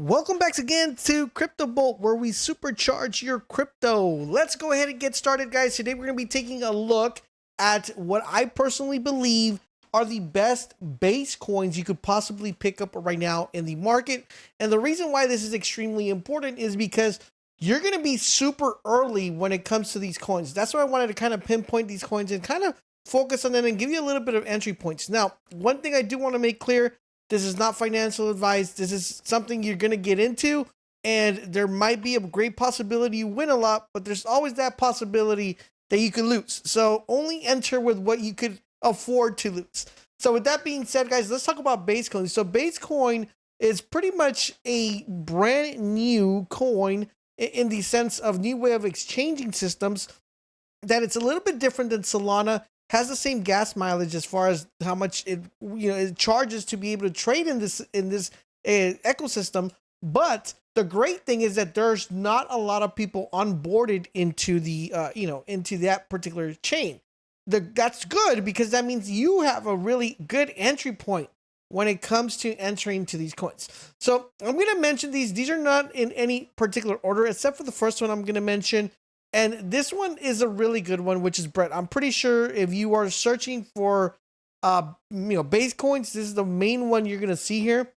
Welcome back again to Crypto Bolt, where we supercharge your crypto. Let's go ahead and get started, guys. Today we're going to be taking a look at what I personally believe are the best base coins you could possibly pick up right now in the market. And the reason why this is extremely important is because you're going to be super early when it comes to these coins. That's why I wanted to kind of pinpoint these coins and kind of focus on them and give you a little bit of entry points. Now, one thing I do want to make clear, this is not financial advice. This is something you're going to get into, and there might be a great possibility you win a lot, but there's always that possibility that you could lose. So only enter with what you could afford to lose. So with that being said, guys, let's talk about Basecoin. So Basecoin is pretty much a brand new coin in the sense of new way of exchanging systems, that it's a little bit different than Solana. Has the same gas mileage as far as how much it charges to be able to trade in this ecosystem. But the great thing is that there's not a lot of people onboarded into the into that particular chain. That's good, because that means you have a really good entry point when it comes to entering to these coins. So I'm going to mention these. These are not in any particular order, except for the first one I'm going to mention. And this one is a really good one, which is Brett. I'm pretty sure if you are searching for, base coins, this is the main one you're going to see here.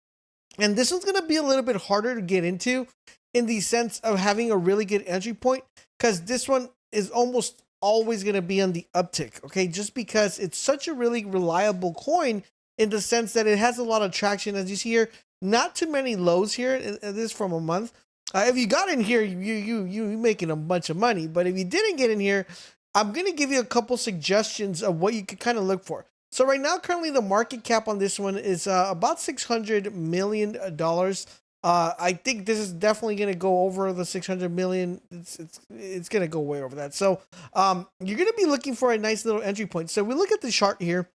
And this one's going to be a little bit harder to get into in the sense of having a really good entry point, because this one is almost always going to be on the uptick. Okay. Just because it's such a really reliable coin in the sense that it has a lot of traction. As you see here, not too many lows here. This is from a month. If you got in here, you making a bunch of money. But if you didn't get in here, I'm going to give you a couple suggestions of what you could kind of look for. So right now, currently the market cap on this one is about $600 million. I think this is definitely going to go over the 600 million. It's going to go way over that. So you're going to be looking for a nice little entry point. So we look at the chart here.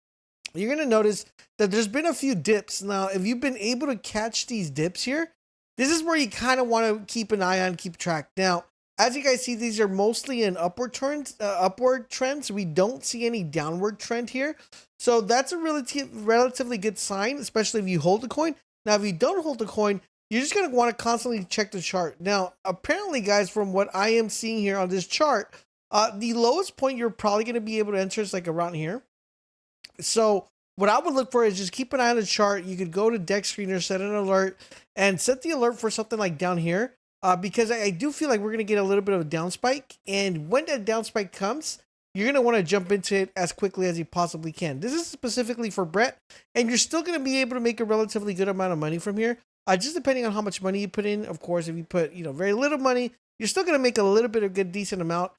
You're going to notice that there's been a few dips. Now, if you've been able to catch these dips here, this is where you kind of want to keep an eye on, keep track. Now, as you guys see, these are mostly in upward trends. We don't see any downward trend here. So that's a relatively good sign, especially if you hold the coin. Now, if you don't hold the coin, you're just going to want to constantly check the chart. Now, apparently, guys, from what I am seeing here on this chart, the lowest point you're probably going to be able to enter is like around here. So what I would look for is just keep an eye on the chart. You could go to deck screener, set an alert, and set the alert for something like down here. Because I do feel like we're going to get a little bit of a down spike. And when that down spike comes, you're going to want to jump into it as quickly as you possibly can. This is specifically for Brett. And you're still going to be able to make a relatively good amount of money from here. Just depending on how much money you put in. Of course, if you put very little money, you're still going to make a little bit of good, decent amount.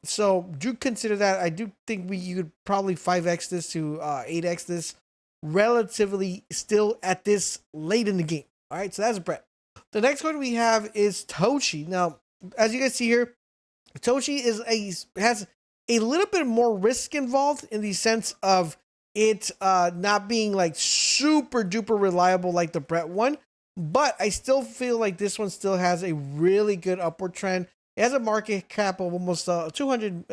So do consider that. I do think you could probably 5x this to 8x this relatively still at this late in the game. All right, so that's Brett. The next one we have is Toshi. Now, as you guys see here, Toshi has a little bit more risk involved in the sense of it not being like super duper reliable like the Brett one, but I still feel like this one still has a really good upward trend. It has a market cap of almost 200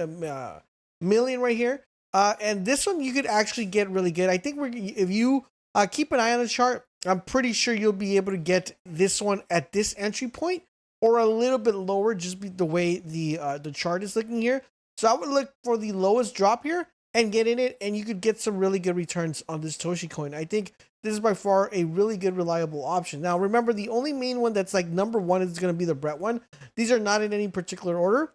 million right here. And this one you could actually get really good. I think if you keep an eye on the chart, I'm pretty sure you'll be able to get this one at this entry point or a little bit lower, just the way the chart is looking here. So I would look for the lowest drop here and get in it, and you could get some really good returns on this Toshi coin. I think this is by far a really good, reliable option. Now, remember, the only main one that's like number one is going to be the Brett one. These are not in any particular order,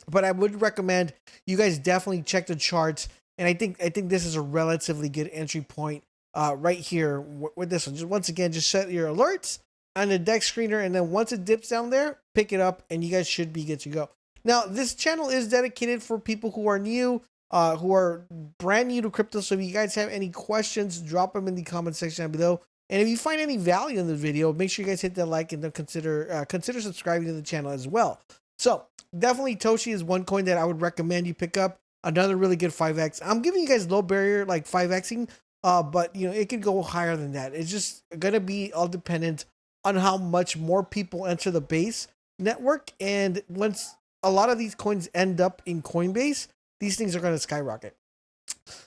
but I would recommend you guys definitely check the charts. And I think this is a relatively good entry point right here with this one. Just once again, just set your alerts on the deck screener, and then once it dips down there, pick it up, and you guys should be good to go. Now, this channel is dedicated for people who are new, who are brand new to crypto. So if you guys have any questions, drop them in the comment section down below. And if you find any value in the video, make sure you guys hit that like, and then consider subscribing to the channel as well. So definitely Toshi is one coin that I would recommend you pick up. Another really good 5x. I'm giving you guys low barrier, like 5xing, but it could go higher than that. It's just gonna be all dependent on how much more people enter the base network. And once a lot of these coins end up in Coinbase, these things are going to skyrocket.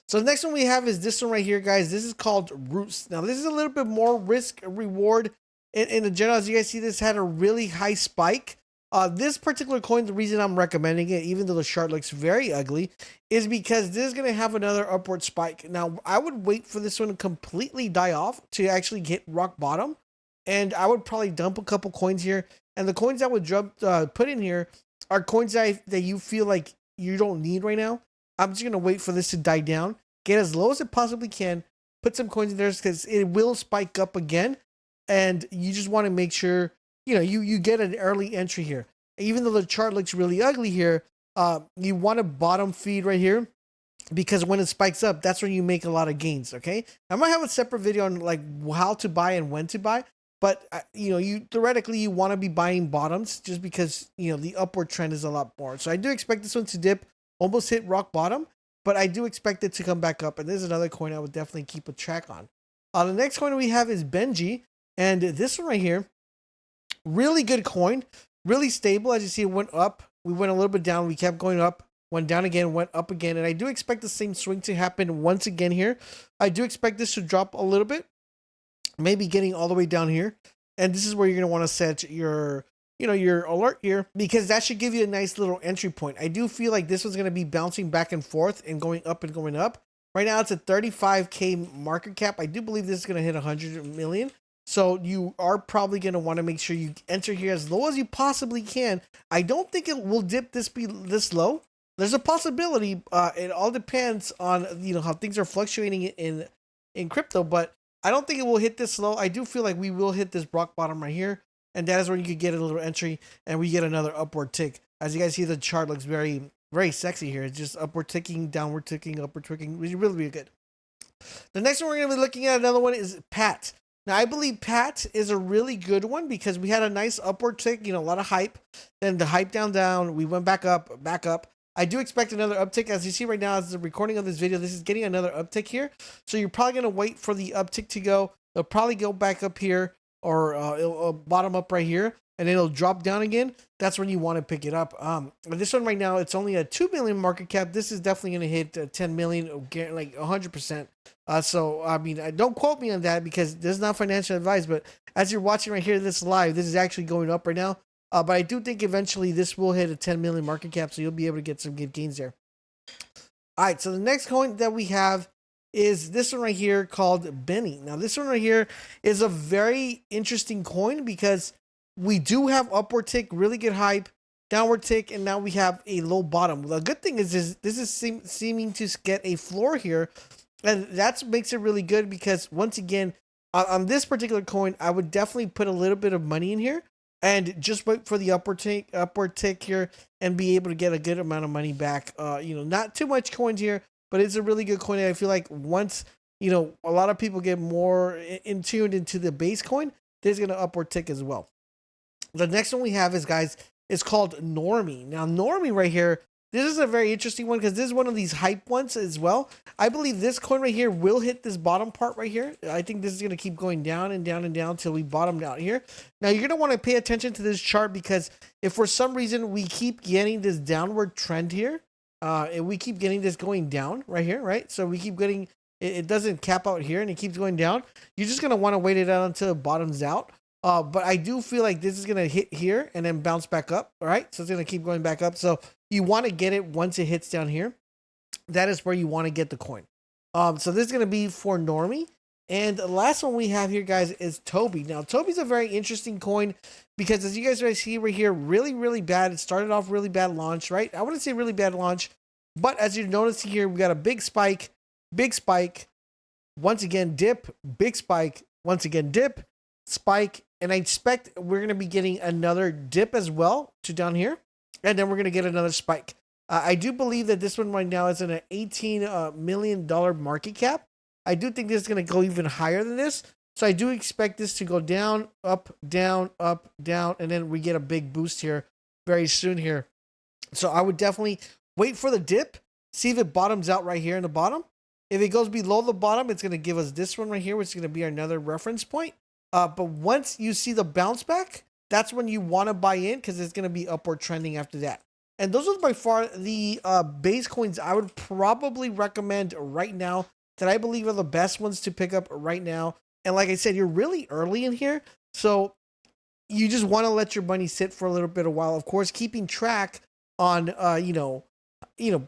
So the next one we have is this one right here, guys. This is called ROOST. Now, this is a little bit more risk reward in the general, as you guys see, this had a really high spike. This particular coin, the reason I'm recommending it, even though the chart looks very ugly, is because this is going to have another upward spike. Now, I would wait for this one to completely die off to actually hit rock bottom, and I would probably dump a couple coins here. And the coins I would put in here are coins that you feel like you don't need right now. I'm just going to wait for this to die down, get as low as it possibly can, put some coins in there because it will spike up again, and you just want to make sure you get an early entry here. Even though the chart looks really ugly here, you want to bottom feed right here, because when it spikes up, that's when you make a lot of gains. Okay, I might have a separate video on like how to buy and when to buy, but you theoretically you want to be buying bottoms just because the upward trend is a lot more. So I do expect this one to dip, almost hit rock bottom, but I do expect it to come back up. And this is another coin I would definitely keep a track on. The next coin we have is Basenji, and this one right here. Really good coin, really stable. As you see, it went up. We went a little bit down. We kept going up, went down again, went up again. And I do expect the same swing to happen once again here. I do expect this to drop a little bit, maybe getting all the way down here. And this is where you're going to want to set your alert here, because that should give you a nice little entry point. I do feel like this was going to be bouncing back and forth and going up and going up. Right now, it's a 35K market cap. I do believe this is going to hit 100 million. So you are probably going to want to make sure you enter here as low as you possibly can. I don't think it will dip this low. There's a possibility. It all depends on how things are fluctuating in crypto, but I don't think it will hit this low. I do feel like we will hit this rock bottom right here, and that is where you could get a little entry, and we get another upward tick. As you guys see, the chart looks very, very sexy here. It's just upward ticking, downward ticking, upward ticking. Which is really, really good. The next one we're going to be looking at, another one, is Pat. Now, I believe Pat is a really good one because we had a nice upward tick, a lot of hype. Then the hype down, we went back up, back up. I do expect another uptick. As you see right now, as the recording of this video, this is getting another uptick here. So you're probably going to wait for the uptick to go. They'll probably go back up here, or it'll bottom up right here, and it'll drop down again. That's when you want to pick it up. This one right now, it's only a 2 million market cap. This is definitely going to hit 10 million, like 100%. So, I mean, don't quote me on that because this is not financial advice, but as you're watching right here, this live, this is actually going up right now. But I do think eventually this will hit a 10 million market cap, so you'll be able to get some good gains there. All right, so the next coin that we have is this one right here called Beni. Now, this one right here is a very interesting coin because we do have upward tick, really good hype, downward tick, and now we have a low bottom. The good thing is this is seeming to get a floor here, and that makes it really good because, once again, on this particular coin, I would definitely put a little bit of money in here and just wait for the upward tick here and be able to get a good amount of money back. Not too much coins here, but it's a really good coin. I feel like once, a lot of people get more in tuned into the base coin, there's going to upward tick as well. The next one we have is called Normie. Now, Normie right here, this is a very interesting one because this is one of these hype ones as well. I believe this coin right here will hit this bottom part right here. I think this is going to keep going down and down and down until we bottom out here. Now, you're going to want to pay attention to this chart because if for some reason we keep getting this downward trend here, and we keep getting this going down right here, right? So we keep getting, it doesn't cap out here and it keeps going down. You're just going to want to wait it out until it bottoms out. But I do feel like this is going to hit here and then bounce back up. All right. So it's going to keep going back up. So you want to get it once it hits down here. That is where you want to get the coin. So this is going to be for Normie. And the last one we have here, guys, is Toby. Now, Toby's a very interesting coin because, as you guys see right here, really, really bad. It started off really bad launch, right? I wouldn't say really bad launch, but as you're noticing here, we got a big spike, once again, dip, big spike, once again, dip, spike. And I expect we're going to be getting another dip as well to down here. And then we're going to get another spike. I do believe that this one right now is in an $18 million market cap. I do think this is going to go even higher than this. So I do expect this to go down, up, down, and then we get a big boost here very soon here. So I would definitely wait for the dip, see if it bottoms out right here in the bottom. If it goes below the bottom, it's going to give us this one right here, which is going to be another reference point. But once you see the bounce back, that's when you want to buy in because it's going to be upward trending after that. And those are by far the base coins I would probably recommend right now that I believe are the best ones to pick up right now. And like I said, you're really early in here. So you just want to let your money sit for a little bit of while. Of course, keeping track on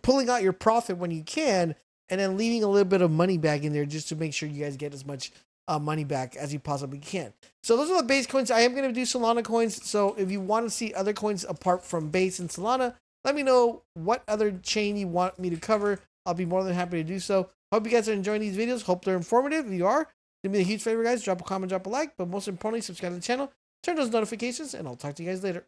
pulling out your profit when you can, and then leaving a little bit of money back in there just to make sure you guys get as much money back as you possibly can. So those are the base coins. I am going to do Solana coins. So if you want to see other coins apart from base and Solana, let me know what other chain you want me to cover. I'll be more than happy to do so. Hope you guys are enjoying these videos. Hope they're informative. If you are, do me a huge favor, guys. Drop a comment, drop a like, but most importantly, subscribe to the channel, turn those notifications, and I'll talk to you guys later.